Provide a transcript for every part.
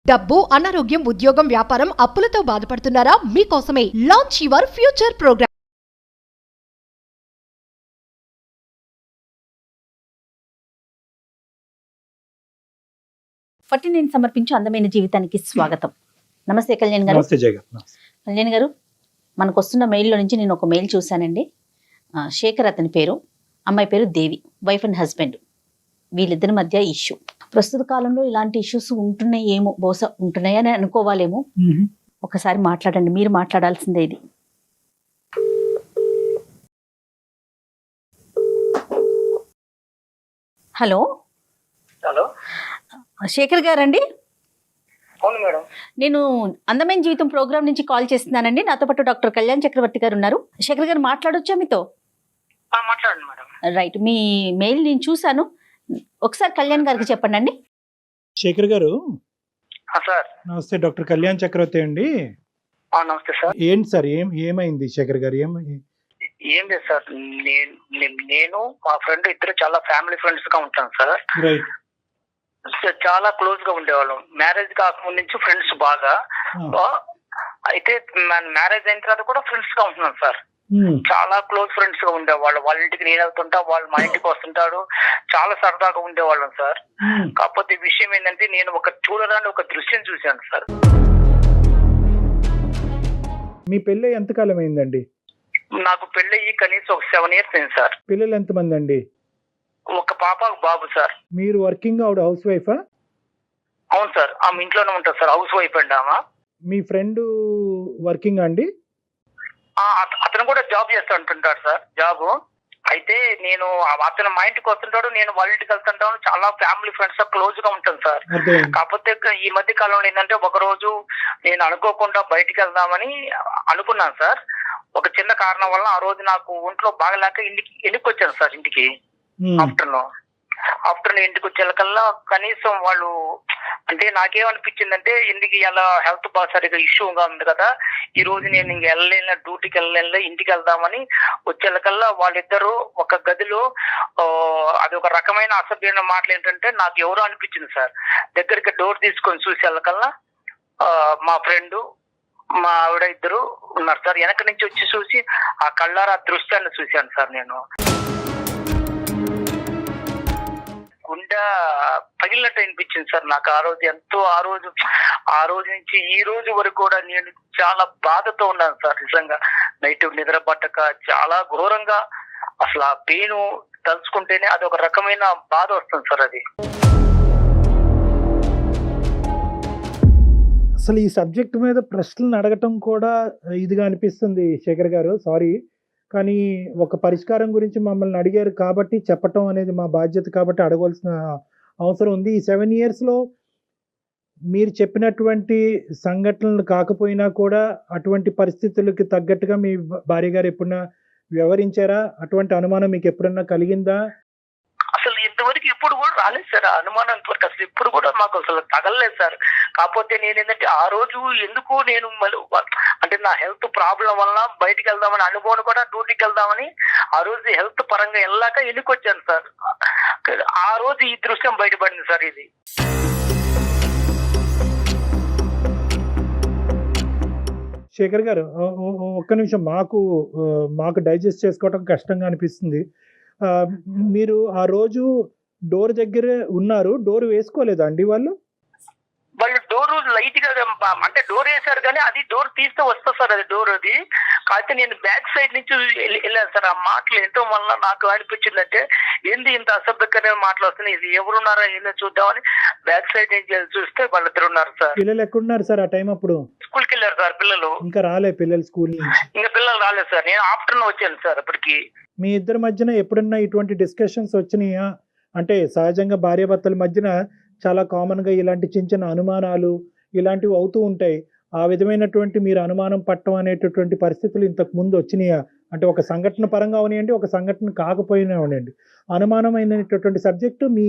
డబ్బు, అనారోగ్యం, ఉద్యోగం, వ్యాపారం, అప్పులతో బాధపడుతున్నారా? మీకోసమే లాంచ్ యువర్ ఫ్యూచర్ ప్రోగ్రామ్. నేను సమర్పించు అందమైన జీవితానికి స్వాగతం. నమస్తే కళ్యాణ్ గారు. నమస్తే జయ గారు. కళ్యాణ్ గారు, మనకు వస్తున్న మెయిల్లో నుంచి నేను ఒక మెయిల్ చూశానండి. శేఖర్ అతని పేరు, అమ్మాయి పేరు దేవి, వైఫ్ అండ్ హస్బెండ్. వీళ్ళిద్దరి మధ్య ఇష్యూ. ప్రస్తుత కాలంలో ఇలాంటి ఇష్యూస్ ఉంటున్నాయేమో, బహుశా ఉంటున్నాయని అనుకోవాలేమో. ఒకసారి మాట్లాడండి, మీరు మాట్లాడాల్సిందే ఇది. హలో హలో, శేఖర్ గారండి? అవును మేడం. నేను అందమైన జీవితం ప్రోగ్రామ్ నుంచి కాల్ చేస్తున్నానండి. నాతో పాటు డాక్టర్ కళ్యాణ్ చక్రవర్తి గారు ఉన్నారు. శేఖర్ గారు మాట్లాడొచ్చా మీతో? మాట్లాడండి మేడం. రైట్, మీ మెయిల్ నేను చూశాను. ఒకసారి కళ్యాణ్ గారికి చెప్పండి అండి. శేఖర్ గారు సార్. నమస్తే, డాక్టర్ కళ్యాణ్ చక్రవర్తి అండి. నమస్తే సార్. ఏంటి సార్, ఏమైంది శేఖర్ గారు? ఏం లేదు సార్, నేను మా ఫ్రెండ్ ఇద్దరు చాలా ఫ్యామిలీ ఫ్రెండ్స్ గా ఉంటాం సార్. రైట్. చాలా క్లోజ్ గా ఉండేవాళ్ళం. మ్యారేజ్ కాకముందు నుంచి ఫ్రెండ్స్ బాగా. అయితే మ్యారేజ్ అయిన తర్వాత కూడా ఫ్రెండ్స్ గా ఉంటున్నాం సార్. చాలా క్లోజ్ ఫ్రెండ్స్ గా ఉండేవాళ్ళు. వాళ్ళ ఇంటికి నేను వెళ్తుంటా, వాళ్ళు మా ఇంటికి వస్తుంటాడు. చాలా సరదాగా ఉండేవాళ్ళం సార్. కాకపోతే విషయం ఏంటంటే, నేను చూడరాని ఒక దృశ్యం చూశాను సార్. మీ పెళ్ళి ఎంతకాలం అయిందండి? నాకు పెళ్ళయి కనీసం ఒక 7 years అయింది సార్. పిల్లలు ఎంతమంది అండి? ఒక పాప, ఒక బాబు సార్. మీరు వర్కింగ్, ఆవిడ హౌస్ వైఫా? అవును సార్, ఆమె ఇంట్లోనే ఉంటుంది సార్. హౌస్ వైఫ్ అండి ఆమె. మీ ఫ్రెండ్ వర్కింగ్ అండి? అతను కూడా జాబ్ చేస్తూ ఉంటుంటాడు సార్, జాబ్. అయితే నేను అతను మా ఇంటికి వస్తుంటాడు, నేను వాళ్ళ ఇంటికి వెళ్తుంటాను. చాలా ఫ్యామిలీ ఫ్రెండ్స్ తో క్లోజ్ గా ఉంటాను సార్. కాకపోతే ఈ మధ్య కాలంలో ఏంటంటే, ఒక రోజు నేను అనుకోకుండా బయటికి వెళ్దామని అనుకున్నాను సార్. ఒక చిన్న కారణం వల్ల ఆ రోజు నాకు ఒంట్లో బాగలేక ఇంటికి వచ్చాను సార్. ఇంటికి ఆఫ్టర్నూన్ ఇంటికి వచ్చేకల్లా కనీసం వాళ్ళు, అంటే నాకేమనిపించిందంటే, ఎందుకు ఇలా హెల్త్ బాగా సరిగా ఇష్యూగా ఉంది కదా, ఈ రోజు నేను ఇంక వెళ్ళలేను, డ్యూటీకి వెళ్ళలేను, ఇంటికి వెళ్దామని వచ్చేకల్లా వాళ్ళిద్దరూ ఒక గదిలో, అది ఒక రకమైన అసభ్యమైన మాటలు ఏంటంటే, నాకు ఎవరో అనిపించింది సార్. దగ్గరికి డోర్ తీసుకొని చూసేకల్లా మా ఫ్రెండ్, మా ఆవిడ ఇద్దరు ఉన్నారు సార్. వెనక నుంచి వచ్చి చూసి ఆ కళ్ళారా దృశ్యాన్ని చూశాను సార్. నేను గుండె పగిలినట్టు అనిపించింది సార్ నాకు ఆ రోజు. ఎంతో ఆ రోజు నుంచి ఈ రోజు వరకు కూడా నేను చాలా బాధతో ఉన్నాను సార్. నిజంగా నైట్ నిద్ర పట్టక చాలా ఘోరంగా, అసలు ఆ పెయిన్ తలుచుకుంటేనే అది ఒక రకమైన బాధ వస్తుంది సార్. అది అసలు ఈ సబ్జెక్ట్ మీద ప్రశ్నలు అడగటం కూడా ఇదిగా అనిపిస్తుంది శేఖర్ గారు. సారీ, కానీ ఒక పరిష్కారం గురించి మమ్మల్ని అడిగారు కాబట్టి చెప్పటం అనేది మా బాధ్యత, కాబట్టి అడగవలసిన అవసరం ఉంది. ఈ 7 yearsలో మీరు చెప్పినటువంటి సంఘటనలు కాకపోయినా కూడా అటువంటి పరిస్థితులకి తగ్గట్టుగా మీ భార్య గారు ఎప్పుడన్నా వ్యవహరించారా? అటువంటి అనుమానం మీకు ఎప్పుడన్నా కలిగిందా? అసలు ఇంతవరకు ఎప్పుడు కూడా రాలేదు సార్ ఆ అనుమానం. ఇంతవరకు అసలు ఎప్పుడు కూడా మాకు అసలు తగలలేదు సార్. కాకపోతే నేనేంటంటే, ఆ రోజు ఎందుకు నేను అంటే నా హెల్త్ ప్రాబ్లం వల్ల బయటికి వెళ్దామని అనుకోని కూడా, డ్యూటీకి వెళ్దామని ఆ రోజు హెల్త్ పరంగా వెళ్ళాక వచ్చాను సార్. ఆ రోజు ఈ దృశ్యం బయటపడింది సార్. ఇది శేఖర్ గారు, ఒక్క నిమిషం, మాకు డైజెస్ట్ చేసుకోవటం కష్టంగా అనిపిస్తుంది. మీరు ఆ రోజు డోర్ దగ్గర ఉన్నారు, డోర్ వేసుకోలేదా అండి వాళ్ళు డోర్ లైట్ గా, అంటే డోర్ వేసారు కానీ అది డోర్ తీస్తే వస్తా సార్. అది డోర్ అది కాకపోతే నేను బ్యాక్ సైడ్ నుంచి వెళ్ళాను సార్. ఆ మాటలు ఏంటో వల్ల నాకు అనిపించిందంటే, ఏంది ఇంత అసభ్యకరమైన మాటలు వస్తున్నాయి, ఇది ఎవరున్నారా ఏందో చూద్దామని బ్యాక్ సైడ్ నుంచి చూస్తే వాళ్ళిద్దరు ఉన్నారు సార్. పిల్లలు ఎక్కడున్నారు సార్ ఆ టైం అప్పుడు? స్కూల్కి వెళ్ళారు సార్ పిల్లలు. ఇంకా రాలే పిల్లలు స్కూల్ నుంచి? ఇంకా పిల్లలు రాలేదు సార్. నేను ఆఫ్టర్నూన్ వచ్చాను సార్. అప్పటికి మీ ఇద్దరి మధ్యన ఎప్పుడన్నా ఇటువంటి డిస్కషన్స్ వచ్చినాయా? అంటే సహజంగా భార్యాభర్తల మధ్యన చాలా కామన్గా ఇలాంటి చిన్న చిన్న అనుమానాలు ఇలాంటివి అవుతూ ఉంటాయి. ఆ విధమైనటువంటి మీరు అనుమానం పట్టడం అనేటటువంటి పరిస్థితులు ఇంతకు ముందు వచ్చినాయా? అంటే ఒక సంఘటన పరంగా అవనివ్వండి, ఒక సంఘటన కాకపోయినా అవనండి, అనుమానమైనటువంటి సబ్జెక్టు మీ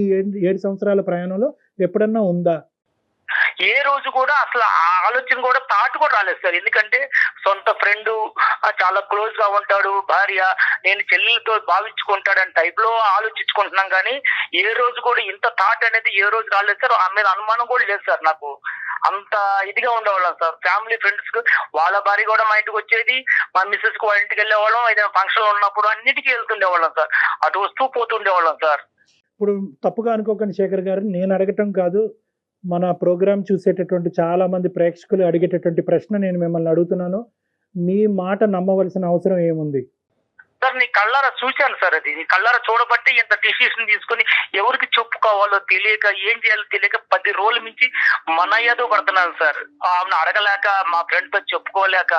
7 సంవత్సరాల ప్రయాణంలో ఎప్పుడన్నా ఉందా? ఏ రోజు కూడా అసలు ఆ ఆలోచన కూడా థాట్ కూడా రాలేదు సార్. ఎందుకంటే సొంత ఫ్రెండ్, చాలా క్లోజ్ గా ఉంటాడు, భార్య నేను చెల్లెలతో భావించుకుంటాడని టైప్ లో ఆలోచించుకుంటున్నాం. కానీ ఏ రోజు కూడా ఇంత థాట్ అనేది ఏ రోజు రాలేదు సార్. ఆ మీద అనుమానం కూడా లేదు సార్ నాకు. అంత ఇదిగా ఉండేవాళ్ళం సార్. ఫ్యామిలీ ఫ్రెండ్స్ కు వాళ్ళ భార్య కూడా మా ఇంటికి వచ్చేది, మా మిస్సెస్ కు వాళ్ళ ఇంటికి వెళ్ళేవాళ్ళం, ఏదైనా ఫంక్షన్ ఉన్నప్పుడు అన్నిటికీ వెళ్తుండేవాళ్ళం సార్. అటు వస్తూ పోతుండేవాళ్ళం సార్. ఇప్పుడు తప్పుగా అనుకోకండి శేఖర్ గారు, నేను అడగటం కాదు, మన ప్రోగ్రామ్ చూసేటటువంటి చాలా మంది ప్రేక్షకులు అడిగేటటువంటి ప్రశ్న నేను మిమ్మల్ని అడుగుతున్నాను. మీ మాట నమ్మవలసిన అవసరం ఏముంది? సార్ నీ కళ్ళారా చూశాను సార్. అది నీ కళ్ళారా చూడబట్టి ఇంత డిసిషన్ తీసుకుని ఎవరికి చెప్పుకోవాలో తెలియక, ఏం చేయాలో తెలియక 10 రోజుల నుంచి మన ఏదో పడుతున్నాను సార్. ఆమెను అడగలేక, మా ఫ్రెండ్ తో చెప్పుకోలేక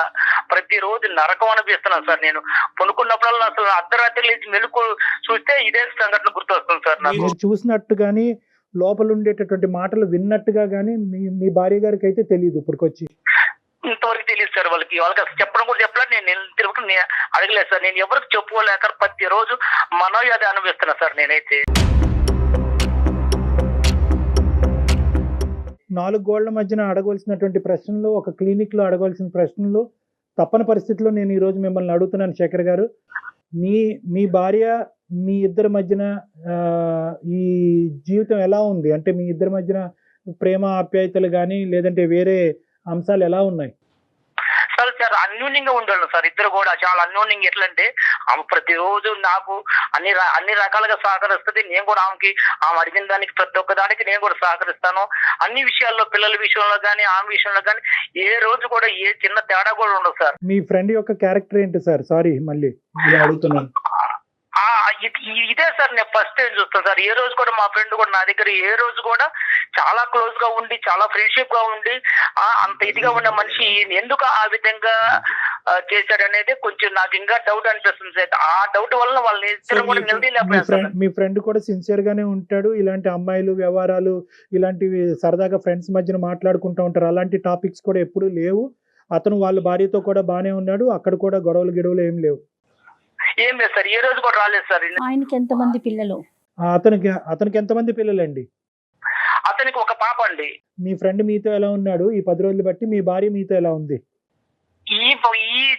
ప్రతిరోజు నరకం అనిపిస్తున్నాను సార్. నేను పనుకున్నప్పుడల్లా అసలు అర్ధరాత్రి లేచి మెలకు చూస్తే ఇదే సంఘటన గుర్తొస్తుంది సార్ నాకు. మీరు చూసినట్టు కానీ లోపల ఉండేటటువంటి మాటలు విన్నట్టుగా కానీ మీ భార్య గారికి అయితే తెలియదు ఇప్పటికొచ్చి? ఇంతవరకు తెలియదు సార్. వాళ్ళకి అసలు చెప్పడం కూడా చెప్పలేదు. నేను తిరుగుతూ అడగలేదు సార్. నేను ఎవరికి చెప్పుకోలేక ప్రతిరోజు మనోయాది అనిపిస్తున్నా సార్ నేనైతే. 4 గోళ్ల మధ్యన అడగవలసినటువంటి ప్రశ్నలు, ఒక క్లినిక్ లో అడగవలసిన ప్రశ్నలు తప్పని పరిస్థితిలో నేను ఈరోజు మిమ్మల్ని అడుగుతున్నాను శేఖర్ గారు. మీ భార్య, మీ ఇద్దరి మధ్యన ఈ జీవితం ఎలా ఉంది? అంటే మీ ఇద్దరి మధ్యన ప్రేమ ఆప్యాయతలు కానీ లేదంటే వేరే అంశాలు ఎలా ఉన్నాయి? సార్ అన్యోన్యంగా ఉండేవాళ్ళం సార్. ఇద్దరు కూడా చాలా అన్యోన్యంగా. ఎట్లా అంటే ఆమె ప్రతిరోజు నాకు అన్ని రకాలుగా సహకరిస్తుంది. నేను కూడా ఆమె అడిగిన దానికి ప్రతి ఒక్క దానికి నేను కూడా సహకరిస్తాను. అన్ని విషయాల్లో, పిల్లల విషయంలో కానీ ఆమె విషయంలో కానీ ఏ రోజు కూడా ఏ చిన్న తేడా కూడా ఉండదు సార్. మీ ఫ్రెండ్ యొక్క క్యారెక్టర్ ఏంటి సార్? సారీ మళ్ళీ అడుగుతున్నాను. ఇదే సార్ నేను ఫస్ట్ టైం చూస్తాను సార్. ఏ రోజు కూడా మా ఫ్రెండ్ కూడా నా దగ్గర ఏ రోజు కూడా చాలా క్లోజ్ గా ఉండి, చాలా ఫ్రెండ్షిప్ గా ఉండి, అంత ఇదిగా ఉన్న మనిషి ఎందుకు ఆ విధంగా చేశాడనేది కొంచెం నాకు ఇంకా డౌట్ అనిపిస్తుంది సార్. ఆ డౌట్ వల్ల వాళ్ళని ఇద్దరు కూడా నిలదీయలేకపోయారు. మీ ఫ్రెండ్ కూడా సిన్సియర్ గానే ఉంటాడు. ఇలాంటి అమ్మాయిలు వ్యవహారాలు, ఇలాంటివి సరదాగా ఫ్రెండ్స్ మధ్యన మాట్లాడుకుంటూ ఉంటారు. అలాంటి టాపిక్స్ కూడా ఎప్పుడు లేవు. అతను వాళ్ళ భార్యతో కూడా బానే ఉన్నాడు. అక్కడ కూడా గొడవలు ఏం లేవు. ఏం లేదు సార్. ఏ రోజు కూడా రాలేదు సార్. ఆయనకి ఎంతమంది పిల్లలు? అతనికి ఎంతమంది పిల్లలండి? అతనికి ఒక పాప అండి. మీ ఫ్రెండ్ మీతో ఎలా ఉన్నాడు ఈ 10 రోజులు బట్టి? మీ భార్య మీతో ఎలా ఉంది? ఈ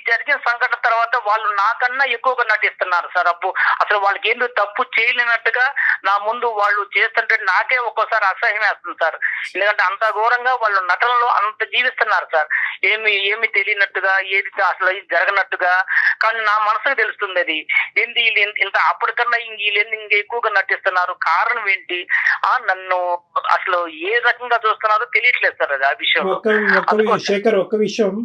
జరిగిన సంఘటన తర్వాత వాళ్ళు నాకన్నా ఎక్కువగా నటిస్తున్నారు సార్. అసలు వాళ్ళకి ఏందో తప్పు చేయలేనట్టుగా నా ముందు వాళ్ళు చేస్తుంటే నాకే ఒక్కోసారి అసహ్యం వేస్తుంది సార్. ఎందుకంటే అంత ఘోరంగా వాళ్ళు నటనలో అంత జీవిస్తున్నారు సార్. ఏమి తెలియనట్టుగా, ఏది అసలు జరగనట్టుగా. కానీ నా మనసుకు తెలుస్తుంది అది ఏంటి ఇంత అప్పటికన్నా వీళ్ళు ఇంకా ఎక్కువగా నటిస్తున్నారు. కారణం ఏంటి? నన్ను అసలు ఏ రకంగా చూస్తున్నారో తెలియట్లేదు సార్. అది ఆ విషయం. శేఖర్, ఒక్క విషయం,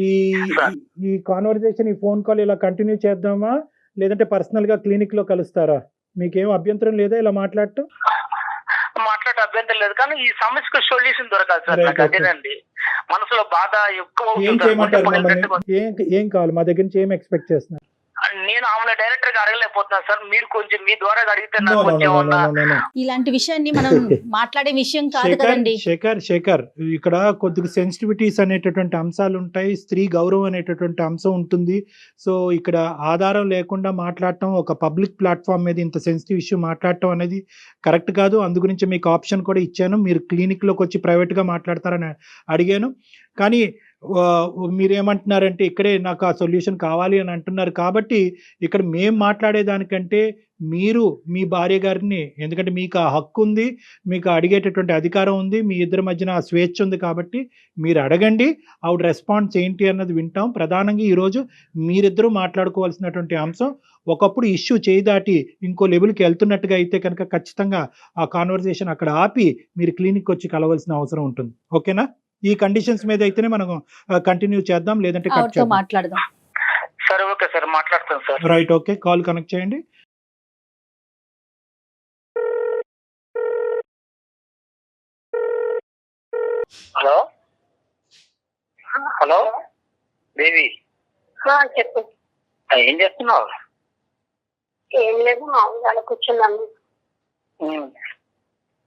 ఈ కాన్వర్జేషన్, ఈ ఫోన్ కాల్ ఇలా కంటిన్యూ చేద్దామా లేదంటే పర్సనల్ గా క్లినిక్ లో కలుస్తారా? మీకేం అభ్యంతరం లేదా ఇలా మాట్లాడటం? మాట్లాడే అభ్యంతరం లేదు, కానీ ఈ సమస్యకు సొల్యూషన్ దొరకాలి సార్. నాకు అదేనండి మనసులో బాధ ఎక్కువ. ఏం కావాలి? మా దగ్గర నుంచి ఏం ఎక్స్పెక్ట్ చేస్తున్నారు? నేను ఆమె డైరెక్టర్ గా అడగలేకపోతున్నాను సార్. మీరు కొంచెం మీ ద్వారా అడిగితే ఇలాంటి విషయాన్ని మనం మాట్లాడే విషయం కాదు కదండి. శేఖర్, ఇక్కడ కొద్దిగా సెన్సిటివిటీస్ అనేటటువంటి అంశాలు ఉంటాయి. స్త్రీ గౌరవం అనేటటువంటి అంశం ఉంటుంది. సో ఇక్కడ ఆధారం లేకుండా మాట్లాడటం, ఒక పబ్లిక్ ప్లాట్ఫామ్ మీద ఇంత సెన్సిటివ్ ఇష్యూ మాట్లాడటం అనేది కరెక్ట్ కాదు. అందు గురించి మీకు ఆప్షన్ కూడా ఇచ్చాను. మీరు క్లినిక్ లోకి వచ్చి ప్రైవేట్ గా మాట్లాడతారని అడిగాను. కానీ మీరేమంటున్నారంటే ఇక్కడే నాకు ఆ సొల్యూషన్ కావాలి అని అంటున్నారు. కాబట్టి ఇక్కడ మేము మాట్లాడేదానికంటే మీరు మీ భార్య గారిని, ఎందుకంటే మీకు ఆ హక్కు ఉంది, మీకు అడిగేటటువంటి అధికారం ఉంది, మీ ఇద్దరి మధ్యన ఆ స్వేచ్ఛ ఉంది. కాబట్టి మీరు అడగండి, ఆవిడ రెస్పాన్స్ ఏంటి అన్నది వింటాం. ప్రధానంగా ఈరోజు మీరిద్దరూ మాట్లాడుకోవాల్సినటువంటి అంశం, ఒకప్పుడు ఇష్యూ చేయి దాటి ఇంకో లెవెల్కి వెళ్తున్నట్టుగా అయితే కనుక ఖచ్చితంగా ఆ కాన్వర్జేషన్ అక్కడ ఆపి మీరు క్లినిక్ వచ్చి కలవాల్సిన అవసరం ఉంటుంది. ఓకేనా? ఈ కండిషన్స్ మీద అయితేనే మనం కంటిన్యూ చేద్దాం, లేదంటే కట్ చేద్దాం. మాట్లాడదాం. సరే, ఓకే సార్, మాట్లాడతాను sir. Right, okay, call connect చేయండి. హలో హలో దేవి, చెప్పు. ఏం చేస్తున్నావు? ఏం లేదు, మామూలుగా కూర్చున్నాను.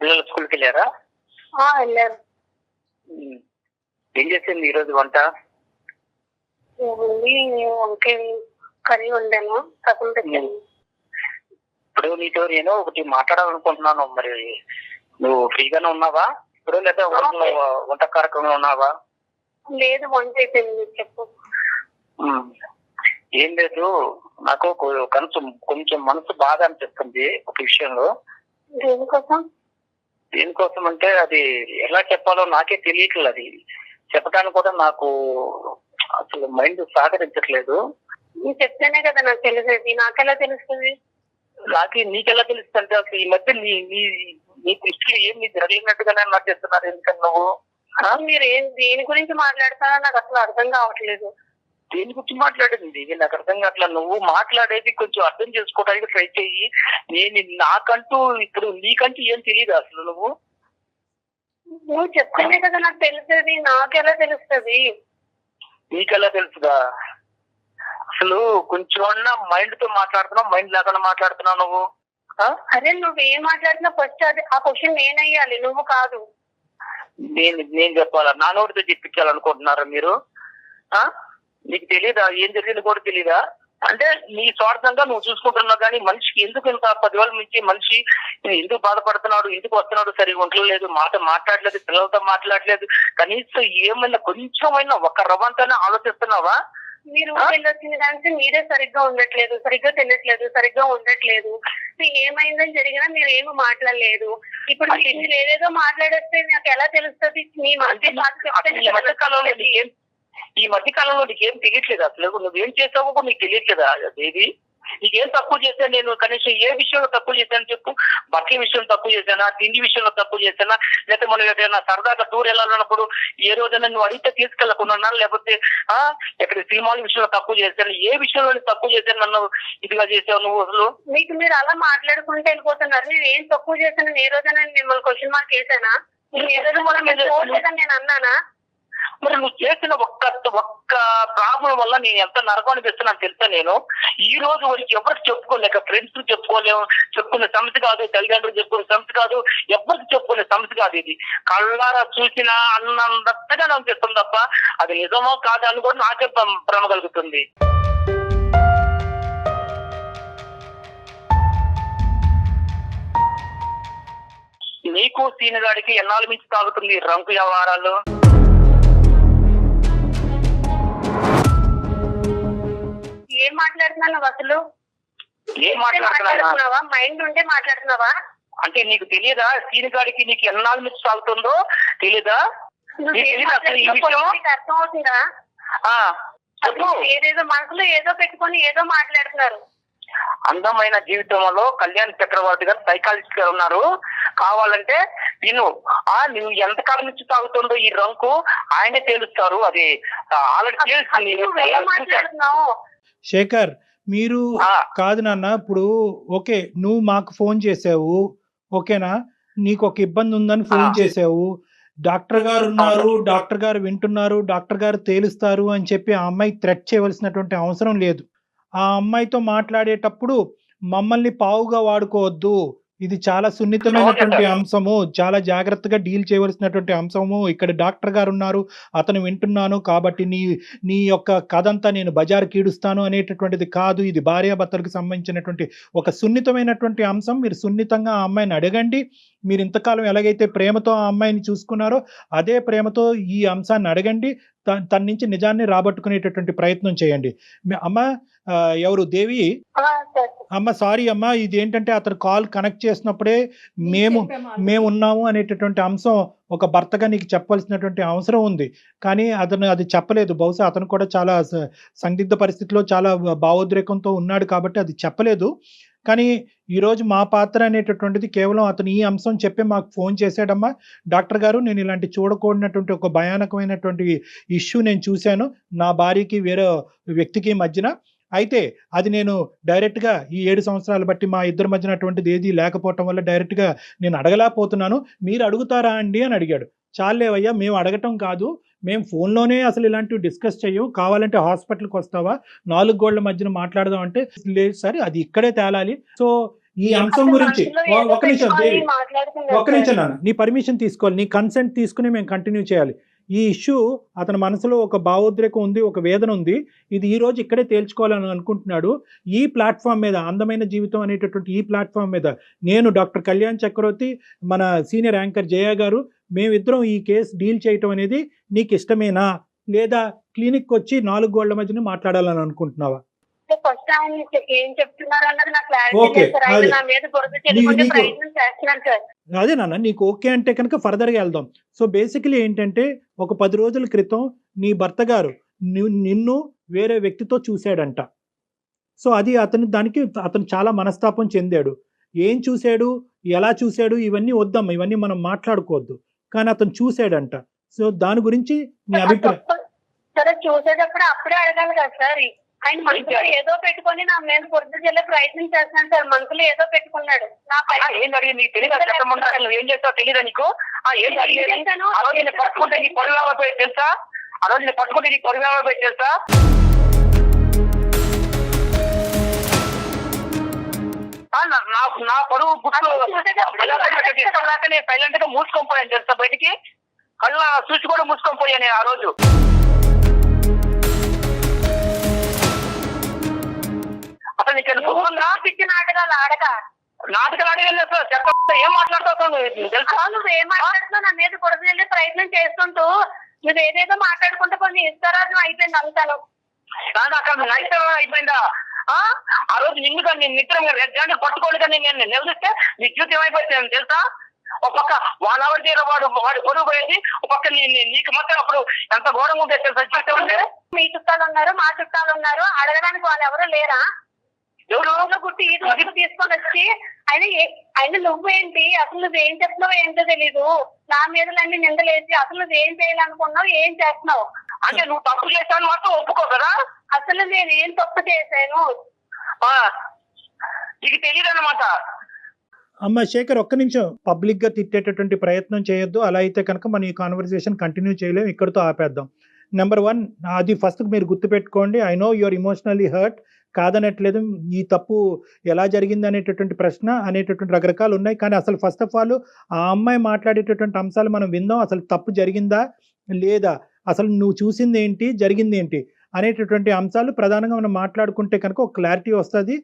పిల్లలు స్కూల్కి వెళ్ళారా? వెళ్ళారు. ఏం చేసింది ఈరోజు వంట? ఏముంది, వంకాయ కర్రీ వండాను, రసం పెట్టాను. ఇప్పుడు నీతో నేను ఒకటి మాట్లాడాలనుకుంటున్నాను. మరి నువ్వు ఫ్రీగానే ఉన్నావా ఇప్పుడు, లేదా వంట కార్యక్రమంలో ఉన్నావా? లేదు, వంట అయిపోయింది. చెప్పు. ఏం లేదు, నాకు కొంచెం మనసు బాధ అనిపిస్తుంది ఒక విషయంలో. దేనికోసం? దేనికోసం అంటే అది ఎలా చెప్పాలో నాకే తెలియట్లేదు. అది చెప్పడానికి కూడా నాకు అసలు మైండ్ సహకరించట్లేదు. నువ్వు చెప్తేనే కదా నాకు తెలిసేది, నాకెలా తెలుస్తుంది? నీకెలా తెలుస్తుంది అంటే అసలు ఈ మధ్య నీ దృష్టిలో ఏం నీ జరగలేనట్టుగానే నాకు చెప్తున్నారు. ఎందుకని నువ్వు మీరు దేని గురించి మాట్లాడుతారో నాకు అసలు అర్థం కావట్లేదు. దేని గురించి మాట్లాడింది ఇది నాకు అర్థం కావట్లేదు. నువ్వు మాట్లాడేది కొంచెం అర్థం చేసుకోవడానికి ట్రై చెయ్యి. నాకంటూ ఇప్పుడు నీకంటూ ఏం తెలియదు అసలు. నువ్వు చెప్తేనే కదా నాకు తెలిసేది, నాకెలా తెలుస్తుంది? నీకెలా తెలుసుదా? అసలు కొంచెం మైండ్ తో మాట్లాడుతున్నావు, మైండ్ లేకుండా మాట్లాడుతున్నావు నువ్వు. అరే నువ్వేం మాట్లాడినా ఫస్ట్ అది ఆ క్వశ్చన్ నేనయ్యాలి, నువ్వు కాదు. నేను చెప్పాలా? నా నోటితో చెప్పించాలనుకుంటున్నారా మీరు? నీకు తెలీదా ఏం జరిగింది కూడా తెలీదా? అంటే నీ స్వార్థంగా నువ్వు చూసుకుంటున్నావు, కానీ మనిషికి ఎందుకు ఇంత 10,000 నుంచి మనిషి ఎందుకు బాధపడుతున్నాడు, ఎందుకు వస్తున్నాడు, సరిగా ఉండలేదు, మాట్లాడలేదు, పిల్లలతో మాట్లాడలేదు, కనీసం ఏమైనా కొంచెమైనా ఒక రవ్వంతైనా ఆలోచిస్తున్నావా? మీరు వెళ్ళొచ్చిన దానికి మీరే సరిగ్గా ఉండట్లేదు, సరిగ్గా తినట్లేదు, సరిగ్గా ఉండట్లేదు. ఏమైందని జరిగినా మీరు ఏమి మాట్లాడలేదు. ఇప్పుడు మీరు ఏదేదో మాట్లాడేస్తే నాకు ఎలా తెలుస్తుంది? మీ ఈ మధ్య కాలంలో నీకేం తెలియట్లేదు అసలు. నువ్వేం చేసావో కూడా నీకు తెలియట్లేదా దేవి? నీకేం తక్కువ చేశాను నేను? కనీసం ఏ విషయంలో తక్కువ చేశాను చెప్పు. బట్టల విషయంలో తక్కువ చేశానా, తిండి విషయంలో తక్కువ చేశానా, లేకపోతే మనం ఏదైనా సరదాగా టూర్ వెళ్ళాలన్నప్పుడు ఏ రోజైనా నువ్వు అడిగితే తీసుకెళ్ళకుండా, లేకపోతే ఎక్కడ సినిమాల విషయంలో తక్కువ చేశాను, ఏ విషయంలో తక్కువ చేశాను నన్ను ఇదిగా చేసావు నువ్వు అసలు? మీకు మీరు అలా మాట్లాడుకుంటూ వెళ్ళిపోతున్నారు. నేను ఏం తక్కువ చేశాను? ఏ రోజైనా మిమ్మల్ని క్వశ్చన్ మార్క్ చేశానా? నేను అన్నానా? మరి నువ్వు చేసిన ఒక్క ప్రాబ్లం వల్ల నేను ఎంత నరకం అనిపిస్తున్నాను తెలుసా? నేను ఈ రోజు వరకు ఎవరికి చెప్పుకోలేక, ఫ్రెండ్స్ చెప్పుకునే సమస్య కాదు, తల్లిదండ్రులు చెప్పుకునే సమస్య కాదు, ఎవరికి చెప్పుకునే సమస్య కాదు. ఇది కళ్ళారా చూసినా అన్నంతగా నాకు చెప్తుంది తప్ప అది నిజమో కాదు అని కూడా నాకే భ్రమ కలుగుతుంది. నీకు సీనిగాడికి ఎన్నాళ్ళ నుంచి తాగుతుంది రంకు వ్యవహారాలు? ఏం మాట్లాడుతున్నావు అసలు? ఏం మాట్లాడుతున్నావా? మైండ్ ఉంటే మాట్లాడుతున్నావా? అంటే నీకు తెలియదా సీనిగాడికి నీకు ఎన్నాళ్ళ నుంచి సాగుతుందో తెలీదా? అర్థం అవుతుందా? ఏదేదో మనసులో ఏదో పెట్టుకొని ఏదో మాట్లాడుతున్నారు. అందమైన జీవితంలో కళ్యాణ్ చక్రవర్తి గారు సైకాలజిస్ట్ గారు ఉన్నారు. కావాలంటే నువ్వు ఎంతకాలం నుంచి తాగుతుందో ఈ రంకు ఆయనే తేలుస్తారు. అది ఆల్రెడీ తెలుసు. శేఖర్, మీరు కాదు నాన్న, ఇప్పుడు ఓకే నువ్వు మాకు ఫోన్ చేసావు, ఓకేనా, నీకు ఒక ఇబ్బంది ఉందని ఫోన్ చేసావు, డాక్టర్ గారు ఉన్నారు, డాక్టర్ గారు వింటున్నారు, డాక్టర్ గారు తేలుస్తారు అని చెప్పి ఆ అమ్మాయి థ్రెట్ చేయవలసినటువంటి అవసరం లేదు. ఆ అమ్మాయితో మాట్లాడేటప్పుడు మమ్మల్ని పావుగా వాడుకోవద్దు, ఇది చాలా సున్నితమైనటువంటి అంశము, చాలా జాగ్రత్తగా డీల్ చేయవలసినటువంటి అంశము. ఇక్కడ డాక్టర్ గారు ఉన్నారు, అతను వింటున్నాను కాబట్టి నీ యొక్క కథంతా నేను బజారు కీడుస్తాను అనేటటువంటిది కాదు. ఇది భార్యాభర్తలకు సంబంధించినటువంటి ఒక సున్నితమైనటువంటి అంశం. మీరు సున్నితంగా ఆ అమ్మాయిని అడగండి. మీరు ఇంతకాలం ఎలాగైతే ప్రేమతో ఆ అమ్మాయిని చూసుకున్నారో అదే ప్రేమతో ఈ అంశాన్ని అడగండి. తన నుంచి నిజాన్ని రాబట్టుకునేటటువంటి ప్రయత్నం చేయండి. అమ్మ ఎవరు దేవి అమ్మ, సారీ అమ్మ, ఇది ఏంటంటే అతను కాల్ కనెక్ట్ చేసినప్పుడే మేము ఉన్నాము అనేటటువంటి అంశం ఒక భర్తగా నీకు చెప్పవలసినటువంటి అవసరం ఉంది, కానీ అతను అది చెప్పలేదు. బహుశా అతను కూడా చాలా సందిగ్ధ పరిస్థితిలో చాలా భావోద్రేకంతో ఉన్నాడు కాబట్టి అది చెప్పలేదు. కానీ ఈరోజు మా పాత్ర అనేటటువంటిది కేవలం అతను ఈ అంశం చెప్పి మాకు ఫోన్ చేశాడమ్మా, డాక్టర్ గారు నేను ఇలాంటి చూడకూడనటువంటి ఒక భయానకమైనటువంటి ఇష్యూ నేను చూశాను నా భార్యకి వేరే వ్యక్తికి మధ్యన. అయితే అది నేను డైరెక్ట్గా ఈ 7 సంవత్సరాలు బట్టి మా ఇద్దరి మధ్యన అటువంటిది ఏది లేకపోవటం వల్ల డైరెక్ట్గా నేను అడగలేకపోతున్నాను, మీరు అడుగుతారా అండి అని అడిగాడు. చాలేవయ్యా, మేము అడగటం కాదు, మేము ఫోన్లోనే అసలు ఇలాంటివి డిస్కస్ చెయ్యం, కావాలంటే హాస్పిటల్కి వస్తావా, 4 గోళ్ల మధ్యన మాట్లాడదాం అంటే లేదు సార్, అది ఇక్కడే తేలాలి. సో ఈ అంశం గురించి ఒక నిమిషం నాన్న, నీ పర్మిషన్ తీసుకోవాలి, నీ కన్సెంట్ తీసుకుని మేము కంటిన్యూ చేయాలి. ఈ ఇష్యూ అతని మనసులో ఒక భావోద్రేకం ఉంది, ఒక వేదన ఉంది, ఇది ఈ రోజు ఇక్కడే తేల్చుకోవాలని అనుకుంటున్నాడు. ఈ ప్లాట్ఫామ్ మీద, అందమైన జీవితం అనేటటువంటి ఈ ప్లాట్ఫామ్ మీద నేను డాక్టర్ కళ్యాణ్ చక్రవర్తి, మన సీనియర్ యాంకర్ జయ గారు, మేమిద్దరం ఈ కేసు డీల్ చేయటం అనేది నీకు ఇష్టమేనా, లేదా క్లినిక్ వచ్చి 4 గోళ్ల మధ్యన మాట్లాడాలని అనుకుంటున్నావా? ఫస్ట్ ఆయన ఏం చెప్తున్నారు అన్నది నాకు క్లారిటీ లేదు సార్. ఆయన నా మీద బురద చెల్లుకునే ప్రయత్నం చేస్తున్నాను సార్. అదే నాన్న, నీకు ఓకే అంటే కనుక ఫర్దర్గా వెళ్దాం. సో బేసికలీ ఏంటంటే, ఒక 10 రోజుల క్రితం నీ భర్త గారు నిన్ను వేరే వ్యక్తితో చూశాడంట. సో అది అతను చాలా మనస్తాపం చెందాడు. ఏం చూశాడు, ఎలా చూశాడు, ఇవన్నీ వద్దమ్మా, ఇవన్నీ మనం మాట్లాడుకోవద్దు. కానీ అతను చూశాడంట. సో దాని గురించి నీ అభిప్రాయం. సరే చూసేటప్పుడు అప్పుడే అడగాలి కదా సార్. ఆయన మనసులో ఏదో పెట్టుకొని నా మీద పొద్దు చెల్లే ప్రయత్నం చేస్తున్నాను సార్. మనసులో ఏదో పెట్టుకున్నాడు. ఏం అడిగింది నీకు తెలియదు, నువ్వు ఏం చేస్తావు తెలియదా నీకు? ఏం అడిగాను? ఆ రోజు నేను పట్టుకుంటే నీ పొరుగు పోయి తెలుసా? ఆ రోజు నేను పట్టుకుంటే నీ పొరుగు పోయి తెలుసా? నా పరువు గుర్తు నేను సైలెంట్ గా మూసుకొని పోయాను తెలుసా బయటికి. కళ్ళ చూసి కూడా మూసుకొని పోయాను నేను ఆ రోజు. అసలు నీకు నాటకాలు ఆడగలేదు సార్. చెప్ప ఏం మాట్లాడుతావు తెలుసా? నువ్వు ఏం మాట్లాడుతున్నావు? నా మీద పొడుగు వెళ్ళే ప్రయత్నం చేస్తుంటూ నువ్వు ఏదేదో మాట్లాడుకుంటే కొన్ని ఇస్తారాజం అయిపోయింది అంతాను. అక్కడ నైతం అయిపోయిందా? ఆ రోజు నిన్ను కానీ నేను నిద్ర రెడ్డి పట్టుకోండి కానీ నేను నిలదీస్తే నీ జీవితం అయిపోయింది తెలుసా? ఒక పక్క 1 hour దగ్గర వాడు పొరుగు పోయేది, ఒక పక్క నీకు మాత్రం అప్పుడు ఎంత ఘోరంగా ఉంటే తెలుసా జీవితం అంటే. మీ చుట్టాలు ఉన్నారు, మా చుట్టాలు ఉన్నారు, అడగడానికి వాళ్ళు ఎవరు లేరా? ఎవరు గుట్టి ఈ రోజు తీసుకొని వచ్చి ఆయన నువ్వేంటి, అసలు నువ్వేం చెప్తున్నావు ఏంటో తెలీదు. నా మీద అన్ని నిందలేసి అసలు నువ్వేం చేయాలనుకున్నావు, ఏం చేస్తున్నావు అంటే నువ్వు తప్పు చేశాను మాత్రం ఒప్పుకో కదా. అసలు నేను ఏం తప్పు చేశాను నీకు తెలియదు అన్నమాట. అమ్మ శేఖర్, ఒక్క నిమిషం. పబ్లిక్ గా తిట్టేటటువంటి ప్రయత్నం చేయొద్దు. అలా అయితే కనుక మనం ఈ కాన్వర్సేషన్ కంటిన్యూ చేయలేము, ఇక్కడితో ఆపేద్దాం. నెంబర్ 1, అది ఫస్ట్ మీరు గుర్తుపెట్టుకోండి. I know your emotionally hurt, కాదనట్లేదు. ఈ తప్పు ఎలా జరిగింది అనేటటువంటి ప్రశ్న అనేటటువంటి రకరకాలు ఉన్నాయి. కానీ అసలు ఫస్ట్ ఆఫ్ ఆల్ ఆ అమ్మాయి మాట్లాడేటటువంటి అంశాలు మనం విందాం. అసలు తప్పు జరిగిందా లేదా, అసలు నువ్వు చూసింది ఏంటి, జరిగింది ఏంటి అనేటటువంటి అంశాలు ప్రధానంగా మనం మాట్లాడుకుంటే కనుక ఒక క్లారిటీ వస్తుంది.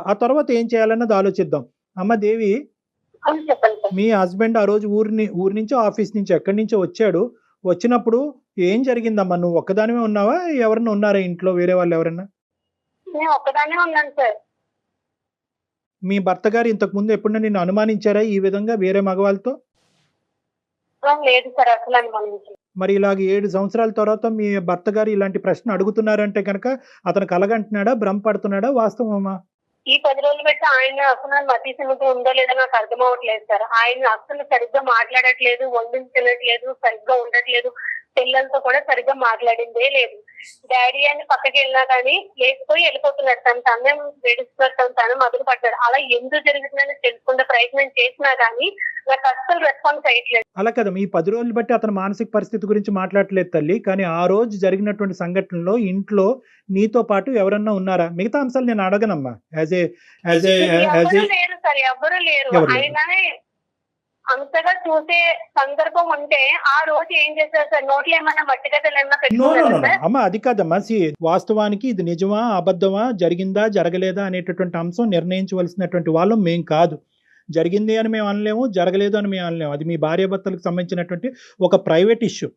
ఆ తర్వాత ఏం చేయాలన్నది ఆలోచిద్దాం. అమ్మ దేవి, మీ హస్బెండ్ ఆ రోజు ఊరి నుంచి ఆఫీస్ నుంచి ఎక్కడి నుంచో వచ్చాడు. వచ్చినప్పుడు ఏం జరిగిందమ్మా? నువ్వు ఒక్కదానివే ఉన్నావా, ఎవరన్నా ఉన్నారా ఇంట్లో, వేరే వాళ్ళు ఎవరన్నా? నేను ఒక్కదానే ఉన్నాను సార్. మీ భర్త గారు ఇంతకు ముందు ఎప్పుడన్నా నిన్ను అనుమానించారా ఈ విధంగా వేరే మగవాళ్ళతో? లేదు సార్, అసలు అనుమానించాను. మరి ఇలాగ 7 సంవత్సరాల తర్వాత మీ భర్త గారు ఇలాంటి ప్రశ్న అడుగుతున్నారంటే కనుక అతను కలగంటున్నాడా, భ్రమపడుతున్నాడా, వాస్తవమా? ఈ 10 రోజులు పెట్టి ఆయన అసలు మతి సిమితి ఉందో లేదో నాకు అర్థం అవ్వట్లేదు సార్. ఆయన అసలు సరిగ్గా మాట్లాడట్లేదు, వండించట్లేదు, సరిగ్గా ఉండట్లేదు. పిల్లలతో కూడా సరిగ్గా మాట్లాడిందే లేదు. డాడీ అని పక్కకి వెళ్ళినా కానీ లేకపోయి వెళ్ళిపోతున్నాడు. తనే వేడిస్తున్నాడు, తను మొదలు పడ్డాడు. అలా ఎందుకు జరుగుతుందని తెలుసుకునే ప్రయత్నం చేసినా కానీ నాకు అస్సలు రెస్పాన్స్ అయ్యట్లేదు. అలా కదా, ఈ 10 రోజులు బట్టి అతని మానసిక పరిస్థితి గురించి మాట్లాడట్లేదు తల్లి. కానీ ఆ రోజు జరిగినటువంటి సంఘటనలో ఇంట్లో నీతో పాటు ఎవరన్నా ఉన్నారా? మిగతా అంశాలు నేను అడగనమ్మా. లేరు సార్, ఎవరు లేరు. ఆయననే అంతగా చూసే సందర్భం ఉంటే ఆ రోజు ఏం చేశారు సార్? నోట్లు ఏమన్నా మట్టిగడ్డలు ఏమన్నా పెట్టుకున్నారా? అమ్మా అది కాదమ్మా. వాస్తవానికి ఇది నిజమా అబద్ధమా, జరిగిందా జరగలేదా అనేటటువంటి అంశం నిర్ణయించవలసినటువంటి వాళ్ళం మేం కాదు. జరిగింది అని మేము అనలేము, జరగలేదు అని మేము అనలేము. అది మీ భార్యాభర్తలకు సంబంధించినటువంటి ఒక ప్రైవేట్ ఇష్యూ.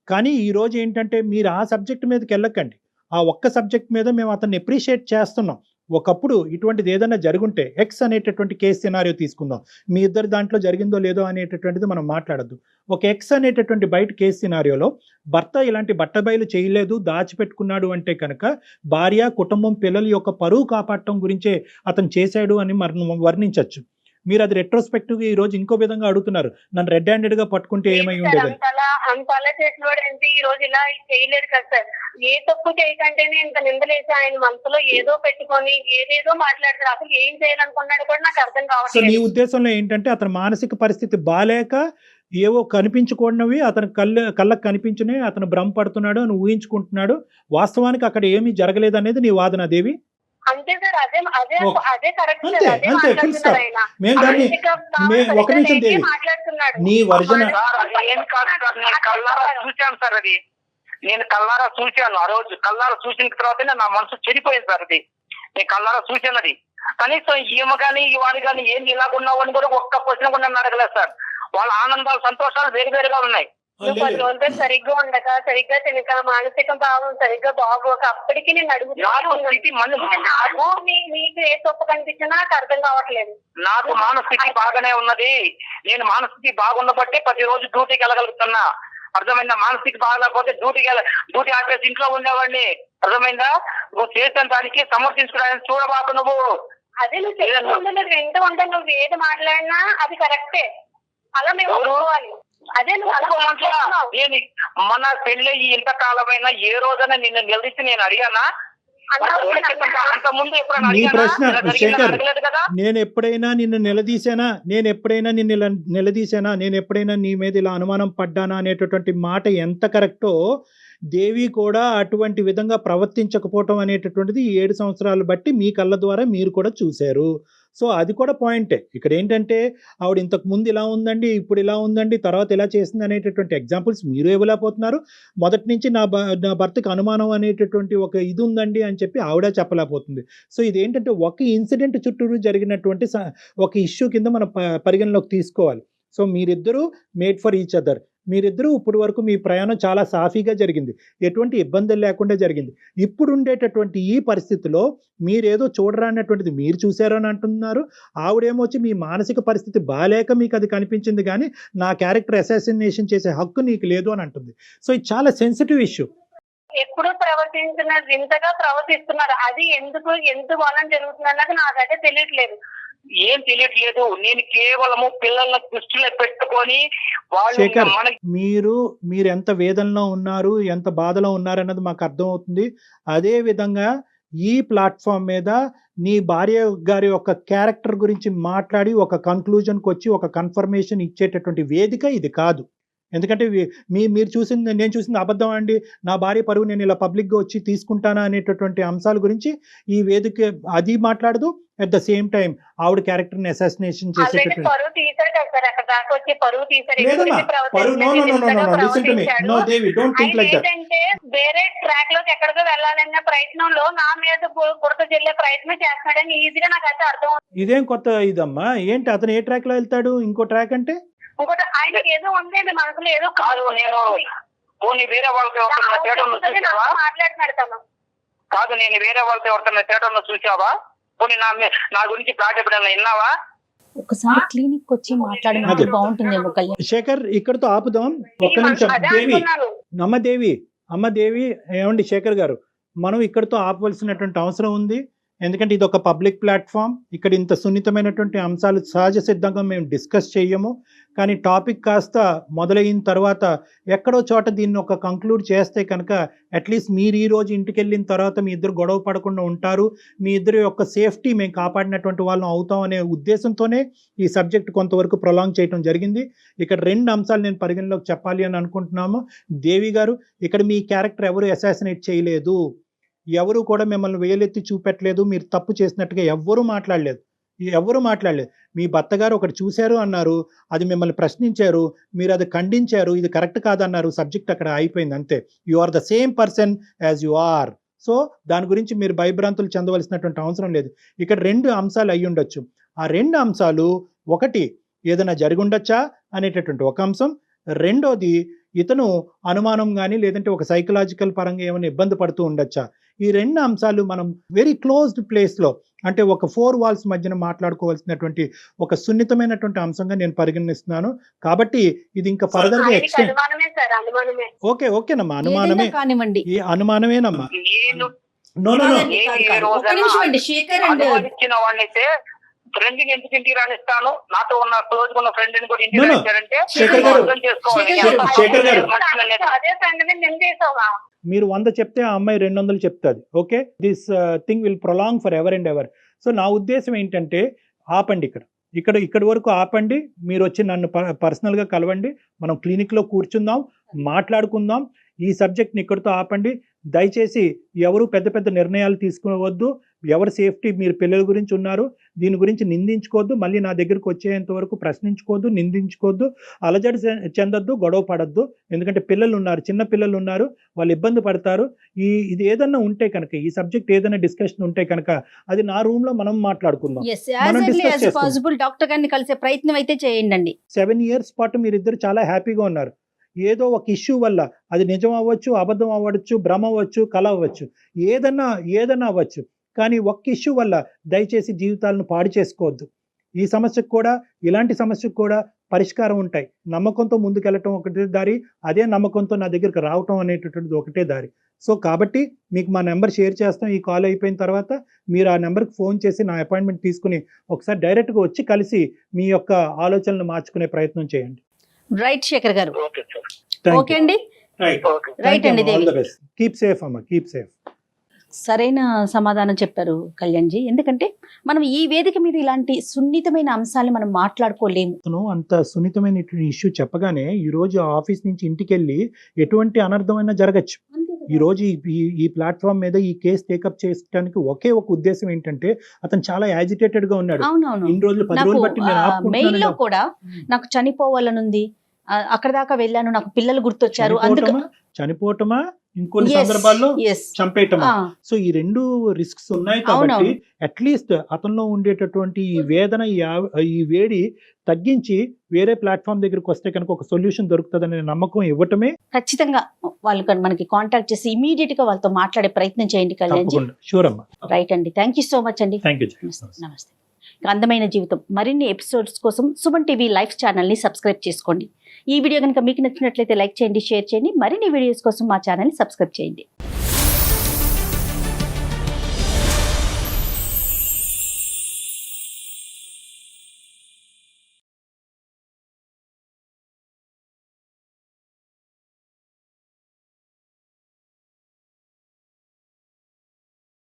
కానీ ఈరోజు ఏంటంటే మీరు ఆ సబ్జెక్ట్ మీదకి వెళ్ళకండి. ఆ ఒక్క సబ్జెక్ట్ మీద మేము అతన్ని అప్రిషియేట్ చేస్తున్నాం. ఒకప్పుడు ఇటువంటిది ఏదైనా జరుగుంటే ఎక్స్ అనేటటువంటి కేసు సినారియో తీసుకుందాం. మీ ఇద్దరు దాంట్లో జరిగిందో లేదో అనేటటువంటిది మనం మాట్లాడద్దు. ఒక ఎక్స్ అనేటటువంటి బయట కేసు సినారియోలో భర్త ఇలాంటి బట్టబయలు చేయలేదు, దాచిపెట్టుకున్నాడు అంటే కనుక భార్య, కుటుంబం, పిల్లల యొక్క పరువు కాపాడటం గురించే అతను చేశాడు అని వర్ణించవచ్చు. మీరు అది రెట్రోస్పెక్టివ్ గా ఈ రోజు ఇంకో విధంగా అడుగుతున్నారు, నన్ను రెడ్ హ్యాండెడ్ గా పట్టుకుంటే ఏమై ఉండేది? అంతలా చేసినవాడు ఏంటి ఈ రోజు ఇలా చేయలేరు కదా సార్. ఏ తప్పు చేయకంటేనే ఇంత నిందలేసి ఆయన మనసులో ఏదో పెట్టుకొని ఏదేదో మాట్లాడతారు. అసలు ఏం చేయాలనుకున్నాడు కూడా నాకు అర్థం కావట్లేదు. నీ ఉద్దేశంలో ఏంటంటే అతని మానసిక పరిస్థితి బాలేక ఏవో కనిపించుకోండివి అతని కళ్ళకు కనిపించినవి అతను భ్రమపడుతున్నాడు అని ఊహించుకుంటున్నాడు. వాస్తవానికి అక్కడ ఏమీ జరగలేదు అనేది నీ వాదన దేవి? అంతే సార్, అదే కరెక్ట్. అంతే ఫుల్ స్టాప్. మేము దాన్ని ఒక నిమిషం దేవి, నీ వర్జన చూశాను సార్. అది నేను కల్లారా చూశాను. ఆ రోజు కల్లారా చూసిన తర్వాతనే నా మనసు చెడిపోయింది సార్. అది నేను కల్లారా చూశాను. అది కనీసం ఈమె కానీ వాడు కానీ ఏంది ఇలాగున్నావు అని కూడా ఒక్క క్వశ్చన్ కూడా నన్ను అడగలేదు సార్. వాళ్ళ ఆనందాలు, సంతోషాలు వేరువేరుగా ఉన్నాయి. నువ్వు కొన్ని రోజులు సరిగ్గా ఉండక, సరిగ్గా తినక, మానసిక భావం సరిగ్గా బాగోక అప్పటికి నేను అడుగుతున్నాను. నీకు ఏ తప్పు కనిపించినా నాకు అర్థం కావట్లేదు. నాకు మానస్థితి బాగానే ఉన్నది. నేను మానస్థితి బాగున్నబట్టే ప్రతిరోజు డ్యూటీకి వెళ్ళగలుగుతున్నా. అర్థమైందా? మానస్థితి బాగాలేకపోతే డ్యూటీ ఆపేసి ఇంట్లో ఉండేవాడిని. అర్థమైందా? నువ్వు చేసిన దానికి సమర్థించుకోవడానికి చూడబాకు నువ్వు. అదే నువ్వు చెప్తుంటే నువ్వు వింటూ ఉంటే నువ్వు ఏది మాట్లాడినా అది కరెక్టే. అలా మేము ఒప్పుకోవాలి. అదే నేను మన పెళ్ళి ఇంతకాలమైనా ఏ రోజైనా నిన్ను నిలదీసి నేను అడిగానా? అంత ముందు నీ ప్రశ్న శేఖర్, నేను ఎప్పుడైనా నిన్ను నిలదీశానా, నేను ఎప్పుడైనా నీ మీద ఇలా అనుమానం పడ్డానా అనేటటువంటి మాట ఎంత కరెక్టో, దేవి కూడా అటువంటి విధంగా ప్రవర్తించకపోవటం అనేటటువంటిది 7 సంవత్సరాలు బట్టి మీ కళ్ళ ద్వారా మీరు కూడా చూశారు. సో అది కూడా పాయింటే. ఇక్కడ ఏంటంటే ఆవిడ ఇంతకు ముందు ఇలా ఉందండి, ఇప్పుడు ఇలా ఉందండి, తర్వాత ఇలా చేసింది అనేటటువంటి ఎగ్జాంపుల్స్ మీరు ఇవ్వలేకపోతున్నారు. మొదటి నుంచి నా భర్తకి అనుమానం అనేటటువంటి ఒక ఇది ఉందండి అని చెప్పి ఆవిడ చెప్పలేకపోతుంది. సో ఇదేంటంటే ఒక ఇన్సిడెంట్ చుట్టూరు జరిగినటువంటి ఒక ఇష్యూ కింద మనం పరిగణలోకి తీసుకోవాలి. సో మీరిద్దరూ మేడ్ ఫర్ ఈచ్ అదర్. మీరిద్దరూ ఇప్పుడు వరకు మీ ప్రయాణం చాలా సాఫీగా జరిగింది, ఎటువంటి ఇబ్బందులు లేకుండా జరిగింది. ఇప్పుడు ఉండేటటువంటి ఈ పరిస్థితిలో మీరేదో చూడరానటువంటిది మీరు చూశారు అని అంటున్నారు. ఆవిడేమొచ్చి మీ మానసిక పరిస్థితి బాలేక మీకు అది కనిపించింది కానీ నా క్యారెక్టర్ అసాసినేషన్ చేసే హక్కు నీకు లేదు అని అంటుంది. సో ఇది చాలా సెన్సిటివ్ ఇష్యూ. ఎప్పుడు ప్రవర్తించినారు, వింతగా ప్రవర్తిస్తున్నారు. అది ఎందుకు వలన జరుగుతుంది అన్నది నాకైతే తెలియట్లేదు. ఏం తెలియట్లేదు. నేను కేవలము పిల్లల దృష్టిలో పెట్టుకొని శేఖర్, మీరు ఎంత వేదనలో ఉన్నారు, ఎంత బాధలో ఉన్నారు అన్నది మాకు అర్థమవుతుంది. అదే విధంగా ఈ ప్లాట్ఫామ్ మీద నీ భార్య గారి యొక్క క్యారెక్టర్ గురించి మాట్లాడి ఒక కన్క్లూజన్కి వచ్చి ఒక కన్ఫర్మేషన్ ఇచ్చేటటువంటి వేదిక ఇది కాదు. ఎందుకంటే నేను చూసింది అబద్ధం అండి, నా భార్య పరువు నేను ఇలా పబ్లిక్గా వచ్చి తీసుకుంటానా అనేటటువంటి అంశాల గురించి ఈ వేదిక అది మాట్లాడదు. అట్ ద సేమ్ టైం ఆవిడ క్యారెక్టర్ని అసాసినేషన్ చేసేటటువంటి వేరే ట్రాక్ లోకి ఎక్కడికో వెళ్ళాలన్న ప్రయత్నంలో నా మీద బురద చెల్లే ప్రయత్నం చేస్తున్నాడని ఈజీగా నాకైతే అర్థం. ఇదేం కొత్త ఇదమ్మా? ఏంటి అతను ఏ ట్రాక్ లో వెళ్తాడు? ఇంకో ట్రాక్ అంటే ఇంకోటి ఆయనకి ఏదో ఉందండి మనసులో, ఏదో కాదు. నేను వేరే వాళ్ళతో మాట్లాడుతున్నాడు తను. కాదు, నేను వేరే వాళ్ళతో ఎవరితో థియేటర్లో చూసావా? పోనీ నా గురించి ప్లాట్ ఎప్పుడైనా విన్నావా? ఒకసారి క్లినిక్ వచ్చి మాట్లాడినట్టు బాగుంటుందేమో. శేఖర్, ఇక్కడతో ఆపుదాం. ఒక్క నిమిషం. అమ్మ దేవి, ఏమండి శేఖర్ గారు, మనం ఇక్కడతో ఆపవలసినటువంటి అవసరం ఉంది. ఎందుకంటే ఇది ఒక పబ్లిక్ ప్లాట్ఫామ్. ఇక్కడ ఇంత సున్నితమైనటువంటి అంశాలు సహజ సిద్ధంగా మేము డిస్కస్ చేయము. కానీ టాపిక్ కాస్త మొదలైన తర్వాత ఎక్కడో చోట దీన్ని ఒక కంక్లూడ్ చేస్తే కనుక అట్లీస్ట్ మీరు ఈ రోజు ఇంటికి వెళ్ళిన తర్వాత మీ ఇద్దరు గొడవ పడకుండా ఉంటారు, మీ ఇద్దరు యొక్క సేఫ్టీ మేము కాపాడినటువంటి వాళ్ళం అవుతాం అనే ఉద్దేశంతోనే ఈ సబ్జెక్ట్ కొంతవరకు ప్రొలాంగ్ చేయడం జరిగింది. ఇక్కడ 2 అంశాలు నేను పరిగణలోకి చెప్పాలి అని అనుకుంటున్నాము. దేవి గారు, ఇక్కడ మీ క్యారెక్టర్ ఎవరు అసాసినేట్ చేయలేదు, ఎవరు కూడా మిమ్మల్ని వేలెత్తి చూపెట్టలేదు, మీరు తప్పు చేసినట్టుగా ఎవ్వరూ మాట్లాడలేదు. మీ భర్త గారు ఒకటి చూశారు అన్నారు, అది మిమ్మల్ని ప్రశ్నించారు, మీరు అది ఖండించారు, ఇది కరెక్ట్ కాదన్నారు, సబ్జెక్ట్ అక్కడ అయిపోయింది, అంతే. You are the same person as you are. So దాని గురించి మీరు భయభ్రాంతులు చెందవలసినటువంటి అవసరం లేదు. ఇక్కడ 2 అంశాలు అయి ఉండొచ్చు. ఆ 2 అంశాలు, ఒకటి ఏదైనా జరిగి ఉండొచ్చా అనేటటువంటి ఒక అంశం, రెండోది ఇతను అనుమానం కానీ లేదంటే ఒక సైకలాజికల్ పరంగా ఏమైనా ఇబ్బంది పడుతూ ఉండొచ్చా. ఈ 2 అంశాలు మనం వెరీ క్లోజ్డ్ ప్లేస్లో, అంటే ఒక 4 వాల్స్ మధ్యన మాట్లాడుకోవాల్సినటువంటి ఒక సున్నితమైనటువంటి అంశంగా నేను పరిగణిస్తున్నాను. కాబట్టి ఇది ఇంకా ఫర్దర్ గా ఎక్స్టెండ్. ఓకేనమ్మా, అనుమానమే కానివ్వండి, ఈ అనుమానమేనమ్మా. ఫ్రెండ్ ఎందుకు ఇంటికి రానిస్తాను, నాతో ఉన్న క్లోజ్ ఉన్న ఫ్రెండ్ కూడా ఇంటికి రానిస్తారంటే మీరు 100 చెప్తే ఆ అమ్మాయి 200 చెప్తుంది. Okay, this thing will prolong for ever and ever. So నా ఉద్దేశం ఏంటంటే ఆపండి, ఇక్కడి వరకు ఆపండి. మీరు వచ్చి నన్ను పర్సనల్గా కలవండి, మనం క్లినిక్లో కూర్చుందాం, మాట్లాడుకుందాం. ఈ సబ్జెక్ట్ని ఇక్కడితో ఆపండి. దయచేసి ఎవరు పెద్ద పెద్ద నిర్ణయాలు తీసుకోవద్దు. ఎవరి సేఫ్టీ, మీరు పిల్లల గురించి ఉన్నారు, దీని గురించి నిందించుకోవద్దు. మళ్ళీ నా దగ్గరకు వచ్చేంత వరకు ప్రశ్నించుకోవద్దు, నిందించుకోవద్దు, అలజడి చెందొద్దు, గొడవ పడద్దు. ఎందుకంటే పిల్లలు ఉన్నారు, చిన్న పిల్లలు ఉన్నారు, వాళ్ళు ఇబ్బంది పడతారు. ఇది ఏదన్నా ఉంటే కనుక, ఈ సబ్జెక్ట్ ఏదైనా డిస్కషన్ ఉంటే కనుక అది నా రూమ్ లో మనం మాట్లాడుకుందాం. డాక్టర్ గారిని కలిసే ప్రయత్నం అయితే చేయండి. 7 years పాటు మీరిద్దరు చాలా హ్యాపీగా ఉన్నారు. ఏదో ఒక ఇష్యూ వల్ల, అది నిజం అవ్వచ్చు, అబద్ధం అవ్వచ్చు, భ్రమ అవ్వచ్చు, కల అవ్వచ్చు, ఏదన్నా అవ్వచ్చు. కానీ ఒక్క ఇష్యూ వల్ల దయచేసి జీవితాలను పాడు చేసుకోవద్దు. ఈ సమస్యకు కూడా, ఇలాంటి సమస్యకు కూడా పరిష్కారం ఉంటాయి. నమ్మకంతో ముందుకెళ్ళటం ఒకటే దారి, అదే నమ్మకంతో నా దగ్గరికి రావటం అనేటటువంటిది ఒకటే దారి. సో కాబట్టి మీకు మా నెంబర్ షేర్ చేస్తాం. ఈ కాల్ అయిపోయిన తర్వాత మీరు ఆ నెంబర్కి ఫోన్ చేసి నా అపాయింట్మెంట్ తీసుకుని ఒకసారి డైరెక్ట్గా వచ్చి కలిసి మీ యొక్క ఆలోచనలు మార్చుకునే ప్రయత్నం చేయండి. రైట్ శేఖర్ గారు. Okay sir. ఓకే అండి. ఓకే. రైట్ అండి దేవి. కీప్ సేఫ్ అమ్మా, కీప్ సేఫ్. సరైన సమాధానం చెప్పారు కళ్యాణ్జీ. ఎందుకంటే మనం ఈ వేదిక మీద ఇలాంటి సున్నితమైన అంశాలను మనం మాట్లాడుకోలేము. అతను అంత సున్నితమైన ఇష్యూ చెప్పగానే ఈ రోజు ఆఫీస్ నుంచి ఇంటికి వెళ్ళి ఎటువంటి అనర్థమైనా జరగచ్చు. ఈ రోజు ఈ ప్లాట్ఫామ్ మీద ఈ కేసు టేకప్ చేయడానికి ఒకే ఒక ఉద్దేశం ఏంటంటే, అతను చాలా యాజిటేటెడ్ గా ఉన్నాడు. అవునవును. ఇన్ని రోజులు 10 రోజులు బట్టి నేను మెయిల్ లో ఆపుకుంటున్నాను. కూడా నాకు చనిపోవాలనుంది, అక్కడ దాకా వెళ్ళాను, నాకు పిల్లలు గుర్తొచ్చారు, అందుకు చనిపోవటమా, ఇంకొన్ని సందర్భాల్లో Yes. చంపేయటమా. సో ఈ రెండు రిస్క్స్ ఉన్నాయి కాబట్టి అట్లీస్ట్ అతనిలో ఉండేటటువంటి ఈ వేదన, ఈ వేడి తగ్గించి వేరే ప్లాట్ఫామ్ దగ్గరికి వస్తే కనుక ఒక సొల్యూషన్ దొరుకుతుందనే నమ్మకం ఇవ్వటమే. ఖచ్చితంగా వాళ్ళు మనకి కాంటాక్ట్ చేసి ఇమీడియట్ గా వాళ్ళతో మాట్లాడే ప్రయత్నం చేయండి కళ్యాణ్జీ. షూర్ అమ్మా. రైట్ అండి. థ్యాంక్ యూ సో మచ్ అండి. Thank you. నమస్తే. అందమైన జీవితం మరిన్ని ఎపిసోడ్స్ కోసం సుమన్ టీవీ లైవ్ ఛానల్ ని సబ్స్క్రైబ్ చేసుకోండి. ఈ వీడియో కనుక మీకు నచ్చినట్లయితే లైక్ చేయండి, షేర్ చేయండి. మరిన్ని వీడియోస్ కోసం మా ఛానల్ ని సబ్స్క్రైబ్ చేయండి.